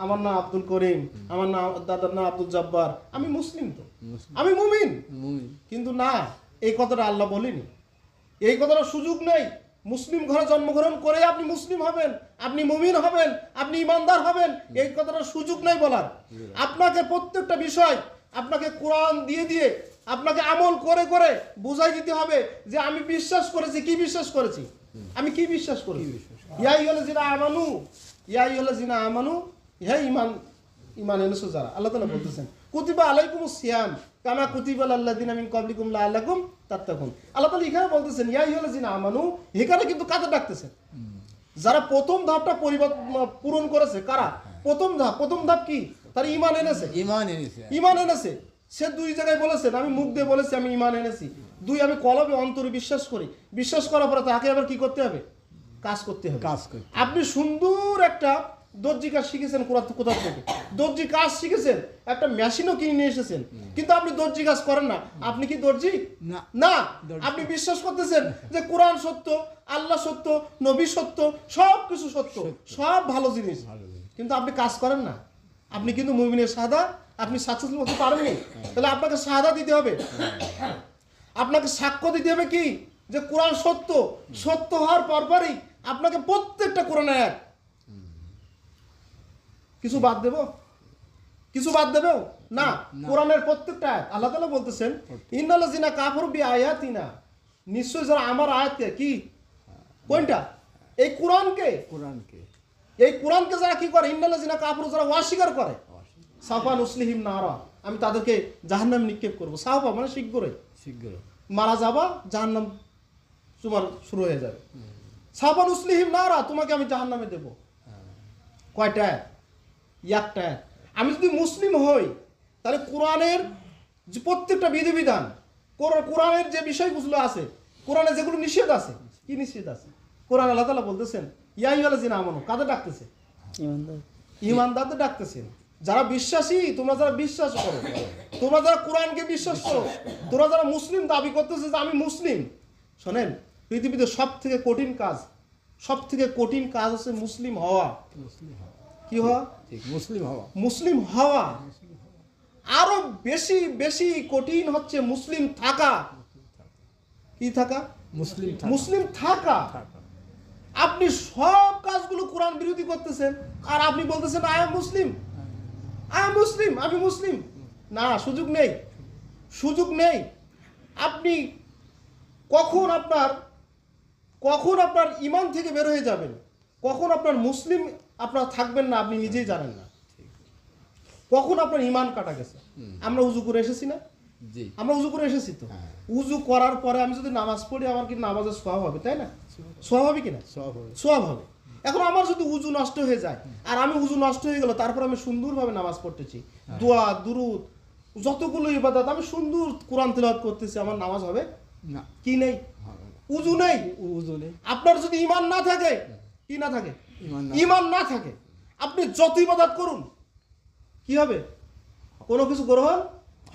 আমার নাম আব্দুল করিম, আমার নাম দাদার নাম আব্দুল জব্বার, আমি মুসলিম, তো আমি মুমিন। কিন্তু না, এই কথাটা আল্লাহ বলেনি, এই কথাটা সুযোগ নেই। মুসলিম ঘরে জন্মগ্রহণ করে আপনি মুসলিম হবেন, আপনি মুমিন হবেন, আপনি ইমানদার হবেন, এই কথাটা সুযোগ নেই বলার। আপনাকে প্রত্যেকটা বিষয় আপনাকে কোরআন দিয়ে দিয়ে আপনাকে আমল করে করে বুঝাই দিতে হবে যে আমি বিশ্বাস করেছি, কি বিশ্বাস করেছি, আমি কি বিশ্বাস করেছি। ইয়া আমানু, হে ইমান এনেছো যারা, আল্লাহ তাআলা বলতেছেন কুতিবা আলাইকুমুস সিয়াম কামা কুতিবা আলাল্লাযিনা মিন ক্বাবলিকুম লাআল্লাকুম তাত্তাকুন। আল্লাহ তাআলা এখানে বলতেছেন ইয়া আইয়ুহাল্লাযিনা আমানু, এখানে কিন্তু কাদের ডাকতেছেন? যারা প্রথম ধাপটা পূরণ করেছে। কারা? প্রথম ধাপ কি? তার ঈমান এনেছে। ঈমান এনেছে। সে দুই জায়গায় বলেছেন, আমি মুখ দিয়ে বলেছি আমি ঈমান এনেছি, দুই আমি কলবে অন্তরে বিশ্বাস করি। বিশ্বাস করার পরে তাকে আবার কি করতে হবে? কাজ করতে হবে। আপনি সুন্দর একটা দর্জি কাজ শিখেছেন, কোথা থেকে দর্জি কাজ শিখেছেন, একটা মেশিনও কিনে নিয়ে এসেছেন, কিন্তু আপনি দর্জি কাজ করেন না। আপনি কি দর্জি? না। আপনি বিশ্বাস করতেছেন যে কোরআন সত্য, আল্লাহ সত্য, নবী সত্য, সব কিছু সত্য, সব ভালো জিনিস, কিন্তু আপনি কাজ করেন না। আপনি কিন্তু মুমিনের শাহাদা আপনি সাকসেসফুল হতে পারেননি। তাহলে আপনাকে শাহাদা দিতে হবে, আপনাকে সাক্ষ্য দিতে হবে কি যে কোরআন সত্য। সত্য হওয়ার পরপরই আপনাকে প্রত্যেকটা কোরআনের আয়াত, কিছু বাদ দেব? কিছু বাদ দেব না। কোরআনের প্রত্যেকটা আয়াত আল্লাহ তাআলা বলতেছেন ইন্নাল্লাযিনা কাফারু বিআয়াতিনা, নিশ্চয় যারা আমার আয়াতকে কি, কোনটা? এই কোরআনকে যারা কি করে, ইন্নাল্লাযিনা কাফারু, যারা অস্বীকার করে, সাফা নুসলিহিম নারা, আমি তাদেরকে জাহান্নামে নিক্ষেপ করব। সাফা মানে শীঘ্রই মারা যাবা, জাহান্নাম তোমার শুরু হয়ে যাবে। সাফা নুসলিহিম নারা, তোমাকে আমি জাহান্নামে দেব। কয়টা? একটা। আমি যদি মুসলিম হই তাহলে কোরআনের যে প্রত্যেকটা বিধিবিধান, কোরআনের যে বিষয়গুলো আছে, কোরআনে যেগুলো নিষেধ আছে, কি নিষেধ আছে কোরআন, আল্লাহ তাআলা বলতেছেন ইয়া আইয়ুহাল্লাযিনা আমানু, কাদের ডাকতেছে? ঈমানদারদের ডাকতেছেন। যারা বিশ্বাসী, তোমরা যারা বিশ্বাস করো, তোমরা যারা কোরআনকে বিশ্বাস করো, তোমরা যারা মুসলিম দাবি করতেছে যে আমি মুসলিম। শোনেন, পৃথিবীতে সব থেকে কঠিন কাজ হচ্ছে মুসলিম হওয়া। কি হওয়া? মুসলিম হওয়া। আরো বেশি কঠিন হচ্ছে মুসলিম থাকা। কি থাকা? মুসলিম থাকা। আপনি সব কাজগুলো কোরআন বিরোধী করতেছেন, আর আপনি বলতেছেন আই এম মুসলিম, আমি মুসলিম। না, সুযোগ নেই। আপনি কখন আপনার ঈমান থেকে বের হয়ে যাবেন, কখন আপনার মুসলিম আপনার থাকবেন না, আপনি নিজেই জানেন না। কখন আপনার ঈমান কাটা গেছে। আমরা উজু করে এসেছি না? আমরা উজু করে এসেছি তো। উজু করার পরে আমি যদি নামাজ পড়ি, আমার কি নামাজের সওয়াব হবে, তাই না? সওয়াব হবে কিনা? সওয়াব হবে। এখন আমার যদি উজু নষ্ট হয়ে যায়, আর আমি উজু নষ্ট হয়ে গেল, তারপর আমি সুন্দরভাবে নামাজ পড়তেছি, দোয়া দুরুদ যতগুলো ইবাদত, আমি সুন্দর কোরআন তিলাওয়াত করতেছি, আমার নামাজ হবে না? কি নেই? উজু নেই। আপনার যদি ঈমান না থাকে, কি না থাকে? ঈমান না থাকে, আপনি যত ইবাদত করুন কি হবে? কোনো কিছু গ্রহণ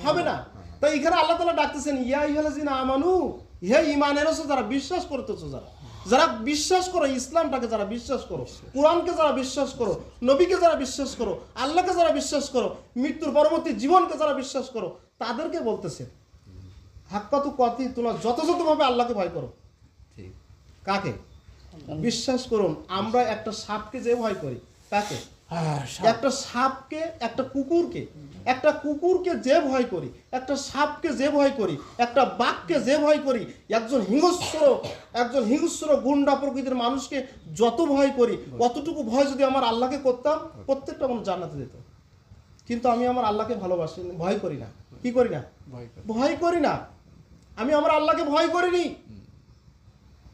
হবে না। তাই এখানে আল্লাহ তাআলা ডাকতেছেন ইয়া আইয়ুহাল্লাযিনা আমানু, হে ঈমান এনেছো যারা, বিশ্বাস করতেছো যারা বিশ্বাস করো, ইসলামটাকে যারা বিশ্বাস করো, কোরআনকে যারা বিশ্বাস করো, নবীকে যারা বিশ্বাস করো, আল্লাহকে যারা বিশ্বাস করো, মৃত্যুর পরবর্তী জীবনকে যারা বিশ্বাস করো, তাদেরকে বলতেছে হাক্কাতু কাতি, তোমরা যথাযথভাবে আল্লাহকে ভয় করো। কাকে? বিশ্বাস করুন। আমরা একটা সাপকে যে ভয় করি, কাকে? একটা সাপকে, একটা কুকুরকে যে ভয় করি, একটা সাপকে যে ভয় করি, একটা বাঘকে যে ভয় করি, একজন হিংস্র গুন্ডা প্রকৃতির মানুষকে যত ভয় করি, অতটুকু ভয় যদি আমার আল্লাহকে করতাম, প্রত্যেকটা মানুষ জান্নাতে যেত। কিন্তু আমি আমার আল্লাহকে ভালোবাসি, ভয় করি না। কি করি না? ভয় করি না। আমি আমার আল্লাহকে ভয় করিনি।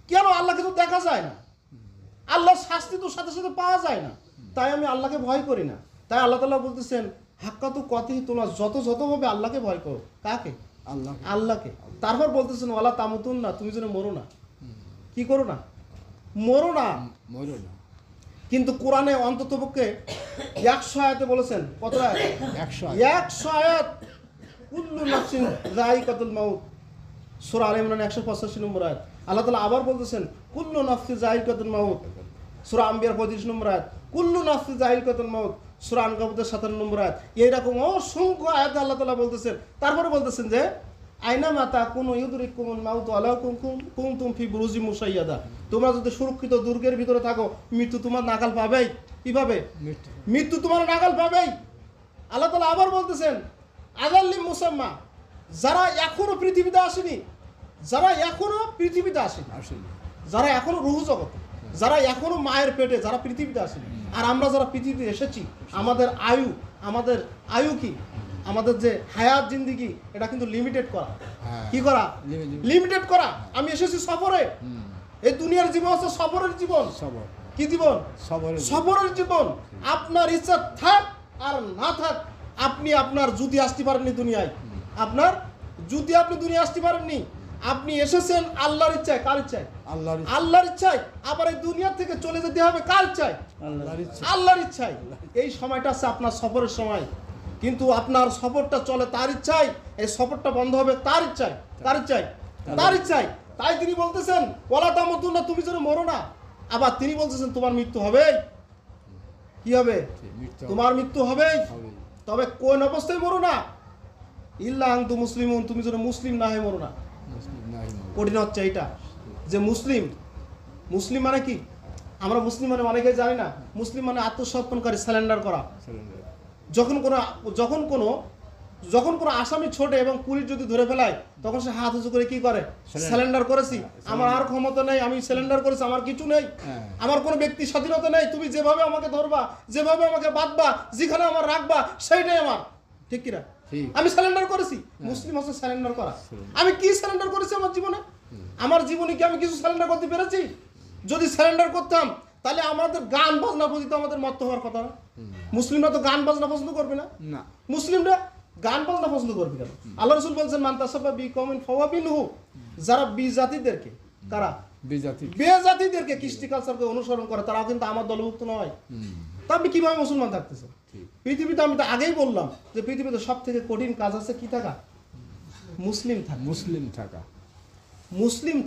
কেন? আল্লাহকে তো দেখা যায় না, আল্লাহর শাস্তি তো সাথে সাথে পাওয়া যায় না, তাই আমি আল্লাহকে ভয় করি না। তাই আল্লাহ তাআলা বলতেছেন হাক্কাতু কাতিহি, তোমরা যতভাবে আল্লাহকে ভয় করো। কাকে? আল্লাহকে। তারপর বলতেছেন ওয়ালা তামুতুন্না, তুমি যেন মরো না। কি করো না? মরো না। কিন্তু কোরআনে অন্ততপক্ষে 100 আয়াতে বলেছেন। কত আয়াত? 100 আয়াত। কুল্লু নাফসিন যায়িকাতুল মাউত, সূরা আলে ইমরান 185 নম্বর আয়াত। আল্লাহ তাআলা আবার বলতেছেন কুল্লু নাফসিন যায়িকাতুল মাউত, সূরা আম্বিয়া 25 নম্বর আয়াত। কুল্লু নাফসিন যায়িকাতুল মাউত, সূরা আনকাবুতের 57 নম্বর আয়াত, এইরকম অসংখ্য আয়াত আল্লাহ তাআলা বলতেছেন। তারপরে বলতেছেন যে আইনা মাতা কোন ইউদরিকুমুল মাউতু আলা কুনতুম ফি বুরুজিম মুশাইয়াদা, তোমরা যদি সুরক্ষিত দুর্গের ভিতরে থাকো মৃত্যু তোমার নাগাল পাবেই। কিভাবে? মৃত্যু তোমার নাগাল পাবেই। আল্লাহ তাআলা আবার বলতেছেন আযাল্লিম মুসাম্মা, যারা এখনো পৃথিবীতে আসেনি, যারা এখনো পৃথিবীতে আসেনি, যারা এখনো রুহ জগৎ, যারা এখনো মায়ের পেটে, যারা পৃথিবীতে আসেনি, আর আমরা যারা পৃথিবীতে এসেছি, আমাদের আয়ু কি, আমাদের যে হায়াত জিন্দিগি, এটা কিন্তু লিমিটেড করা। কি করা? লিমিটেড করা। আমি এসেছি সফরে। এই দুনিয়ার জীবন হচ্ছে সফরের জীবন। কি জীবন? সফরের জীবন। আপনার ইচ্ছা থাক আর না থাক, আপনি আপনার জুতি আসতে পারেননি দুনিয়ায়, আপনার জুতি আপনি দুনিয়া আসতে পারেননি। আপনি এসেছেন আল্লাহর ইচ্ছায়। কার ইচ্ছায়? আল্লাহর ইচ্ছায়। আবার এই দুনিয়া থেকে চলে যেতে হবে কার ইচ্ছায়? আল্লাহর ইচ্ছায়। এই সময়টা আছে আপনার সফরের সময়, কিন্তু আপনার সফরটা চলে তার ইচ্ছায়, এই সফরটা বন্ধ হবে তার ইচ্ছায়। কার ইচ্ছায়? তার ইচ্ছায়। তাই তিনি বলতেছেন ওয়ালা তামুতুন্না, তুমি যেন মরো না। আবার তিনি বলতেছেন তোমার মৃত্যু হবেই। কি হবে? তোমার মৃত্যু হবেই, তবে কোন অবস্থায় মরো না, ইল্লা আনতুম মুসলিমুন, তুমি যেন মুসলিম না হয়ে মরো না। কঠিন হচ্ছে এইটা যে মুসলিম মানে কি? আমরা মুসলিম মানে অনেকেই জানি না। মুসলিম মানে আত্মসমর্পণকারী, সারেন্ডার করা। যখন কোনো আসামি ছোটে এবং পুলিশ যদি ধরে ফেলায়, তখন সে হাত উঁচু করে কি করে? সারেন্ডার করেছি, আমার আর ক্ষমতা নেই, আমি সারেন্ডার করেছি, আমার কিছু নেই, আমার কোনো ব্যক্তি স্বাধীনতা নেই, তুমি যেভাবে আমাকে ধরবা, যেভাবে আমাকে বাঁধবা, যেখানে আমার রাখবা, সেইটাই আমার। ঠিক কিনা? আমি সারেন্ডার করেছি। মুসলিম হচ্ছে সারেন্ডার করা। আমি কি সারেন্ডার করেছি আমার জীবনে? আমার জীবনে কি আমি কিছু সারেন্ডার করতে পেরেছি? যদি সারেন্ডার করতাম, তাহলে আমাদের গান বাজনা পর্যন্ত আমাদের মত হওয়ার কথা না। মুসলিমরা তো গান বাজনা পছন্দ করবে না। মুসলিমরা গান বাজনা পছন্দ করবে কেন? আল্লাহ রাসূল বলছেন মান তাসাব্বা বিকওমিন ফাওয়া মিনহু, যারা বিজাতিদেরকে, কারা? বেজাতিদেরকে, কৃষ্টি কালচারকে অনুসরণ করে, তারাও কিন্তু আমার দলভুক্ত নয়। তা আপনি কিভাবে মুসলমান থাকতেছেন? পৃথিবীতে আমি তো আগেই বললাম যে পৃথিবীতে সব থেকে কঠিন কাজ আছে কি থাকা? মুসলিম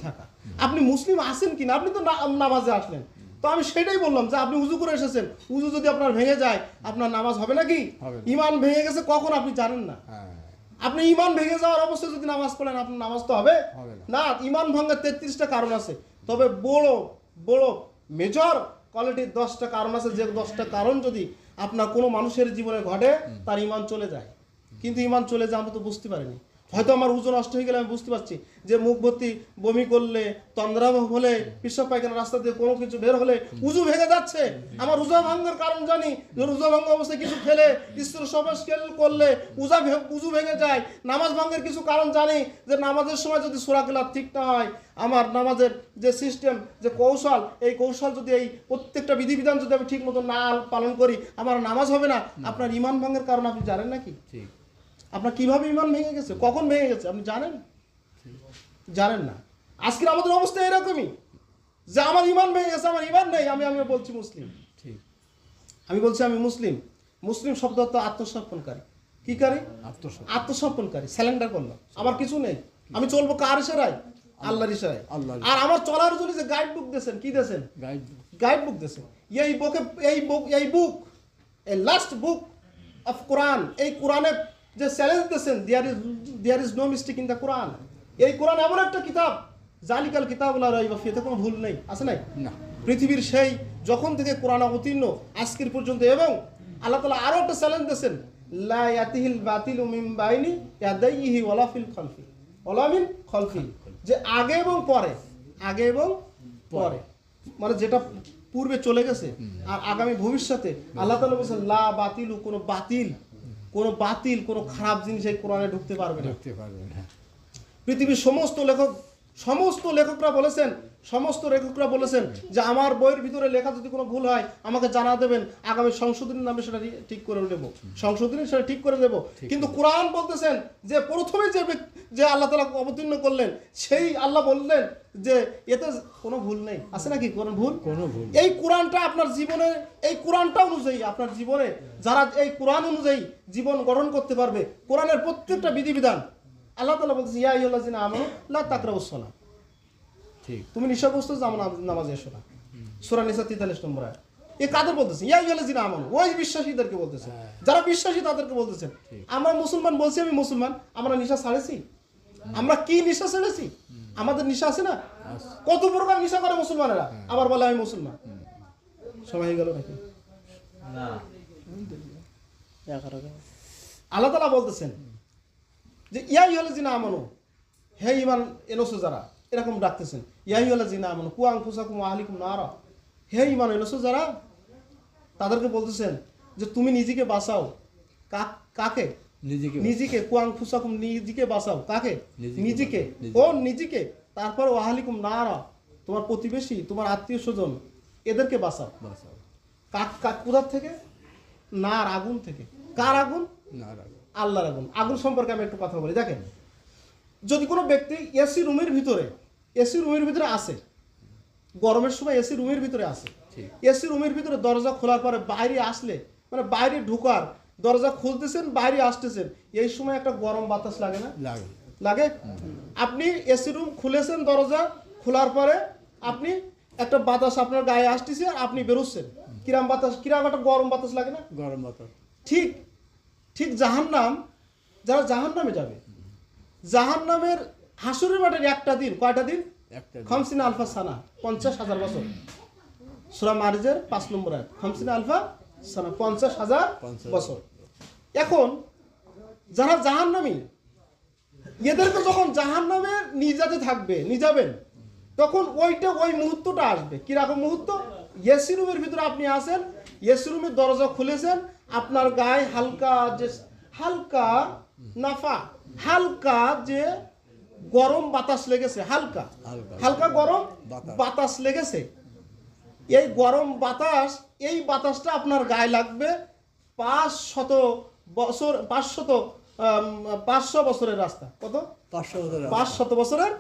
থাকা। আপনি মুসলিম আছেন কিনা? আপনি তো নামাজে আসলেন, তো আমি সেটাই বললাম যে আপনি উজু করে এসেছেন, উজু যদি আপনার ভেঙে যায়, আপনার নামাজ হবে নাকি? ঈমান ভেঙে গেছে কখন আপনি জানেন না। আপনি ঈমান ভেঙে যাওয়ার অবস্থায় যদি নামাজ পড়েন, আপনার নামাজ তো হবে না। ঈমান ভাঙার 33টা কারণ আছে, তবে বড় বড় মেজর কোয়ালিটির 10টা কারণ আছে, যে 10টা কারণ যদি আপনার কোনো মানুষের জীবনে ঘটে, তার ঈমান চলে যায়। কিন্তু ঈমান চলে যায় আমরা তো বুঝতে পারিনি। হয়তো আমার ওজন নষ্ট হয়ে গেলে আমি বুঝতে পারছি যে মুখ ভর্তি বমি করলে, তন্দ্রা হলে, পেশাব পায়খানা রাস্তা দিয়ে কোনো কিছু বের হলে উজু ভেঙে যাচ্ছে। আমার রোজা ভাঙার কারণ জানি, রোজা ভাঙা অবস্থায় কিছু খেলে, স্ত্রী সমাজ করলে উজু ভেঙে যায়। নামাজ ভাঙার কিছু কারণ জানি, যে নামাজের সময় যদি সূরা কেরাত ঠিক না হয়, আমার নামাজের যে সিস্টেম, যে কৌশল, এই কৌশল যদি, এই প্রত্যেকটা বিধিবিধান যদি আমি ঠিক মতো না পালন করি, আমার নামাজ হবে না। আপনার ঈমান ভাঙার কারণ আপনি জানেন নাকি? আপনার কিভাবে ঈমান ভেঙে গেছে, কখন ভেঙে গেছে আপনি জানেন না। আজকের আমাদের অবস্থা এরকমই যে আমার ঈমান ভেঙে গেছে, আমার ঈমান নেই, আমি বলছি মুসলিম। আমি বলছি আমি মুসলিম। মুসলিম শব্দ অর্থ আত্মসমর্পণকারী। কি কারি? আত্মসমর্পণকারী। স্যালেন্ডার করলাম, আমার কিছু নেই, আমি চলবো কার ইশারায়? আল্লাহর ইশারায়। আর আমার চলার জন্য যে গাইড বুক দিয়েছেন, কি দিয়েছেন? গাইড বুক দিয়েছেন। এই লাস্ট বুক অফ কোরআন, এই কোরআনে যে চ্যালেঞ্জ দিয়েছেন, there is no mistake in the Quran. এই কোরআন এমন একটা কিতাব, জালিকাল কিতাবুল লা রাইবা ফিহি, এতে কোনো ভুল নেই, আছে নাই? পৃথিবীর সেই যখন থেকে কোরআন অবতীর্ণ আজকের পর্যন্ত। এবং আল্লাহ তাআলা আরো একটা চ্যালেঞ্জ দিয়েছেন, লা ইয়াতিহিল বাতিলু মিন বাইনি ইয়াদাইহি ওয়ালা ফিল খালফি ওয়ালা মিন খালফি, যে আগে এবং পরে, মানে যেটা পূর্বে চলে গেছে আর আগামী ভবিষ্যতে। আল্লাহ তাআলা বলেছেন লা বাতিলু, কোনো খারাপ জিনিস এই কোরআনে ঢুকতে পারবে না। পৃথিবীর সমস্ত লেখকরা বলেছেন যে আমার বইয়ের ভিতরে লেখা যদি কোনো ভুল হয় আমাকে জানা দেবেন, আগামী সংশোধনীর নামে সেটা ঠিক করে দেব। কিন্তু কোরআন বলতেছেন যে প্রথমে যে আল্লাহ তাআলা অবতীর্ণ করলেন, সেই আল্লাহ বললেন যে এতে কোনো ভুল নেই। আছে নাকি কোনো ভুল? এই কোরআনটা আপনার জীবনে, এই কোরআনটা অনুযায়ী আপনার জীবনে যারা এই কোরআন অনুযায়ী জীবন গঠন করতে পারবে, কোরআনের প্রত্যেকটা বিধিবিধান আল্লাহ তাআলা বলতেছে ইয়া আইয়ুহাল্লাযিনা আমানু লা তাকরাবুস সালাত, ঠিক তুমি নিশাগ্রস্ত নামাজে এসো না। সূরা নিসা 43 নম্বর আয়াত। এ কাদের বলতেছেন? ইয়া আইয়ুহাল্লাযিনা আমানু, ওই বিশ্বাসীদেরকে বলতেছেন, যারা বিশ্বাসী তাদেরকে বলতেছেন। আমরা মুসলমান বলছি, আমি মুসলমান, আমরা নেশা ছাড়েছি? আমরা কি নেশা ছেড়েছি? আমাদের নেশা আছে না? কত প্রকার নেশা করে মুসলমানেরা, আবার বলে আমি মুসলমান। সময় হয়ে গেল নাকি? আল্লাহ তাআলা বলতেছেন যে ইয়া আইয়ুহাল্লাযিনা আমানু, হে ঈমান এনেছো যারা, এরকম ডাকতেছেন। ইয়া আইয়ুহাল্লাযিনা আমানু কু আনফুসাকুম ওয়া আহলিকুম নারা, হে ঈমান এনেছো যারা, তাদেরকে বলতেছেন যে তুমি নিজেকে বাঁচাও। কাকে? নিজেকে। কু আনফুসাকুম, নিজেকে বাঁচাও। কাকে? নিজেকে। নিজেকে। তারপর ওয়া আহলিকুম নারা, তোমার প্রতিবেশী, তোমার আত্মীয় স্বজন, এদেরকে বাঁচাও। কোথার থেকে? নার, আগুন থেকে। কার আগুন? আল্লাহর আগুন। আগুন সম্পর্কে আমি একটু কথা বলি। দেখেন, যদি কোনো ব্যক্তি এসি রুমের ভিতরে আসে, গরমের সময় এসি রুমের ভিতরে আসে, এসি রুমের ভিতরে দরজা খোলার পরে বাইরে আসলে, মানে বাইরে ঢুকার, দরজা খুলতেছেন, বাইরে আসতেছেন, এই সময় একটা গরম বাতাস লাগে না? লাগে। আপনি এসি রুম খুলেছেন, দরজা খোলার পরে আপনি একটা বাতাস আপনার গায়ে আসতেছে, আর আপনি বেরোচ্ছেন, কিরাম বাতাস, কিরাম একটা গরম বাতাস লাগে না? গরম বাতাস। ঠিক জাহান্নাম, যারা জাহান্নামে যাবে, জাহান্নামের হাসুরের মাঠের একটা দিন, কয়টা দিন? 50 আলফা সানা, 50,000 বছর। সূরা মারিজের 5 নম্বর আয়াত, 50 আলফা সানা, 50,000 বছর। এখন যারা জাহান্নামী, এদেরকে যখন জাহান্নামে নিয়ে যাবেন, তখন ওই মুহূর্তটা আসবে। কিরকম মুহূর্ত? এসি রুমের ভিতরে আপনি আসেন, এসি রুমের দরজা খুলেছেন, আপনার গায়ে হালকা যে গরম বাতাস লেগেছে, হালকা গরম বাতাস লেগেছে। এই গরম বাতাস, এই বাতাসটা আপনার গায়ে লাগবে 500 বছরের রাস্তা। কত? 500 বছরের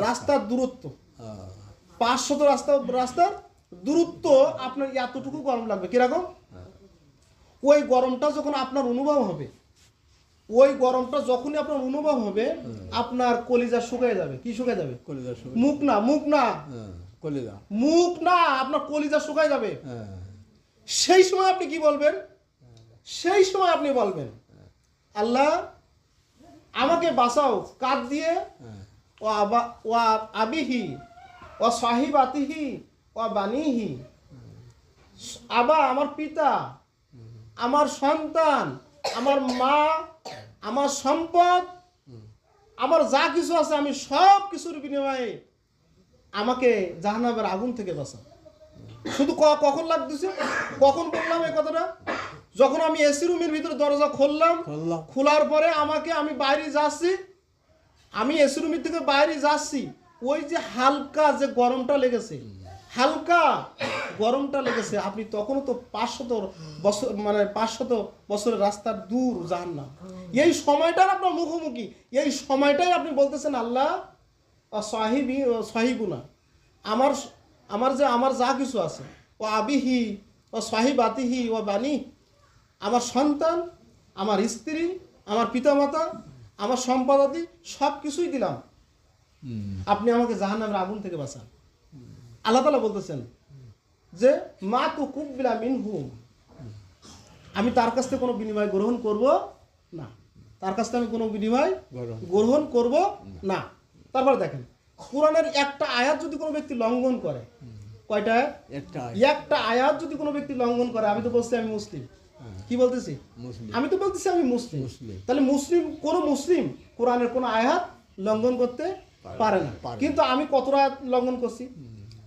রাস্তার দূরত্ব। 500 রাস্তার দূরত্ব আপনার এতটুকু গরম লাগবে। কিরকম? ওই গরমটা যখন আপনার অনুভব হবে, আপনার কলিজা শুকিয়ে যাবে। কি শুকিয়ে যাবে? মুখ না, আপনার কলিজা শুকিয়ে যাবে। সেই সময় আপনি কি বলবেন? সেই সময় আপনি বলবেন, আল্লাহ আমাকে বাঁচাও। কাঁদ দিয়ে? ও আবিহি ও সাহিবাতিহি ও বানিহি, আমার পিতা, আমার সন্তান, আমার মা, আমার সম্পদ, আমার যা কিছু আছে, আমি সব কিছুর বিনিময়ে আমাকে জাহান্নামের আগুন থেকে বাঁচাও। শুধু কখন লাগতেছে? কখন বললাম এই কথাটা? যখন আমি এসি রুমের ভিতরে দরজা খোলার পরে আমি বাইরে যাচ্ছি, আমি এসি রুমের থেকে বাইরে যাচ্ছি, ওই যে হালকা যে গরমটা লেগেছে, আপনি তখনও তো 500 বছর, মানে 500 বছরের রাস্তার দূর জাহান্নাম। এই সময়টার আপনার মুখোমুখি, এই সময়টাই আপনি বলতেছেন, আল্লাহ সাহিবুনা, আমার যা কিছু আছে, ও আবিহি ও সাহিবাতিহি ও বানি, আমার সন্তান, আমার স্ত্রী, আমার পিতামাতা, আমার সম্পদাদি, সব কিছুই দিলাম, আপনি আমাকে জাহান্নামের আগুন থেকে বাঁচান। আল্লাহ তাআলা বলতেছেন যে মা তুকুবিলা মিনহুম, আমি তার কাছ থেকে কোনো বিনিময় গ্রহণ করব না, গ্রহণ করব না। তারপর দেখেন, কোরআনের একটা আয়াত যদি কোনো ব্যক্তি লঙ্ঘন করে, কয়টা? একটা আয়াত যদি কোনো ব্যক্তি লঙ্ঘন করে, আমি তো বলছি আমি মুসলিম। কি বলতেছি? আমি তো বলতেছি আমি মুসলিম। তাহলে কোন মুসলিম কোরআনের কোন আয়াত লঙ্ঘন করতে পারে না। কিন্তু আমি কত আয়াত লঙ্ঘন করছি?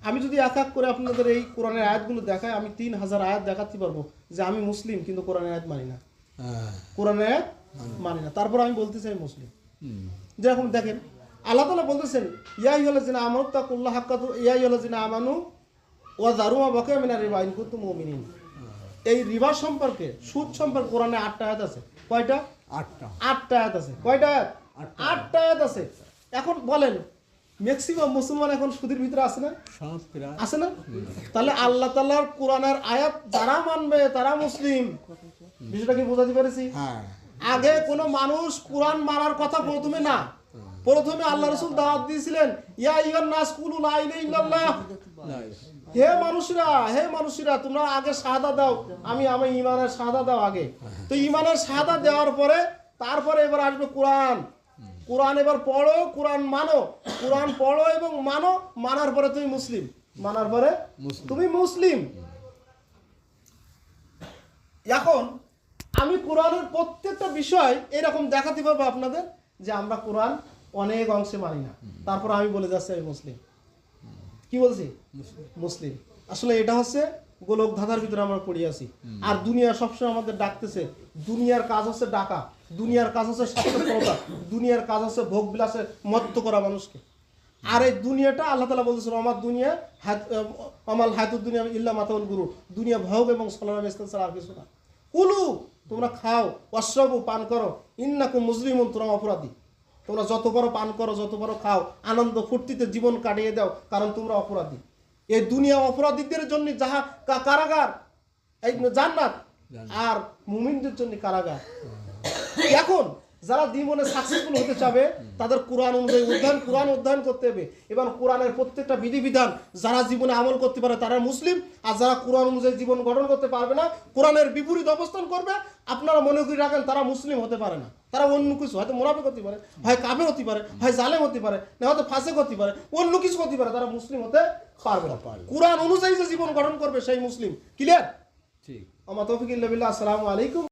আমি যদি এক এক করে আপনাদের এই কোরআনের আয়াতগুলো দেখাই, আমি 3000 আয়াত দেখাতে পারবো যে আমি মুসলিম, কিন্তু কোরআনের আয়াত মানি না, তারপর আমি বলতেছি আমি মুসলিম। যেরকম দেখেন, আল্লাহ তাআলা বলতেছেন ইয়া আইয়ুহাল্লাযিনা আমানু তাকুল্লাহা হাক্কা ইয়া আইয়ুহাল্লাযিনা আমানু ওয়া যারু মা বাকিয়া মিনার রিবা ইন কুনতুম মুমিনিন। এই রিবা সম্পর্কে, সুদ সম্পর্কে কোরআনে 8টা আয়াত আছে। কয়টা? 8টা আয়াত আছে। কয়টা আয়াত? 8টা আয়াত আছে। এখন বলেন, ম্যাক্সিমাম মুসলমান এখন সুদের ভিতরে আছে না? আছে না? তাহলে আল্লাহ তাআলার কোরআনের আয়াত যারা মানবে তারা মুসলিম। বিষয়টা কি বোঝাতে পেরেছি? আগে কোনো মানুষ কোরআন মানার কথা প্রথমে না, প্রথমে আল্লাহ রাসূল দাওয়াত দিয়েছিলেন, ইয়া আইয়ুহান নাস কুলু লা ইলাহা ইল্লাল্লাহ হে মানুষেরা তোমরা আগে শাহাদা দাও, আমি ইমানের শাহাদা দাও আগে। তো ইমানের শাহাদা দেওয়ার পরে তারপরে এবার আসবে কোরআন। কোরআন এবার পড়ো, কোরআন মানো, কোরআন পড়ো এবং মানো, মানার পরে তুমি মুসলিম, মানার পরে তুমি মুসলিম। এখন আমি কোরআনের প্রত্যেকটা বিষয় এরকম দেখাতে পারবো আপনাদের যে আমরা কোরআন অনেক অংশে মানি না, তারপর আমি বলে যাচ্ছি আমি মুসলিম। কি বলছি? মুসলিম। আসলে এটা হচ্ছে গোলক ধাঁধার ভিতরে আমরা পড়ে আছি। আর দুনিয়া সবসময় আমাদের ডাকতেছে, দুনিয়ার কাজ হচ্ছে ডাকা, দুনিয়ার কাজ হচ্ছে স্বার্থপরতা, দুনিয়ার কাজ হচ্ছে ভোগ বিলাসে মত্ত করা মানুষকে। আর এই দুনিয়াটা আল্লাহ তাআলা বলতেছেন আমার দুনিয়া আমাল হায়াতুদ দুনিয়া ইল্লা মাতাউল গুরুর, দুনিয়া ভোগ এবং ছলনা ব্যস্ত ছাড়া আর কিছু না। কুলু তোমরা খাও, ওয়াশরাবু পান করো, ইন্নাকুম মুজরিমুন তোমরা অপরাধী। তোমরা যত বড় পান করো, যত বড় খাও, আনন্দ ফুর্তিতে জীবন কাটিয়ে দাও, কারণ তোমরা অপরাধী। এই দুনিয়া অপরাধীদের জন্য যাহা কারাগার, এই জান্নাত, আর মুমিনদের জন্য কারাগার। এখন যারা জীবনে সাকসেসফুল হতে চাবে তাদের কোরআন অনুযায়ী কোরআন অধ্যয়ন করতে হবে এবং কোরআনের প্রত্যেকটা বিধিবিধান যারা জীবনে আমল করতে পারে তারা মুসলিম। আর যারা কোরআন অনুযায়ী জীবন গঠন করতে পারবে না, কোরআনের বিপরীত অবস্থান করবে, আপনারা মনে করে রাখেন তারা মুসলিম হতে পারে না। তারা অন্য কিছু, হয়তো মুনাফিক হতে পারে, হয় কাফের হতে পারে, হয় জালেম হতে পারে, না হয়তো ফাসেক হতে পারে, অন্য কিছু হতে পারে, তারা মুসলিম হতে পারবে না। কোরআন অনুযায়ী যে জীবন গঠন করবে সেই মুসলিম। ক্লিয়ার? ঠিক। আমার তৌফিক ইল্লা বিল্লাহ। আসসালামু আলাইকুম।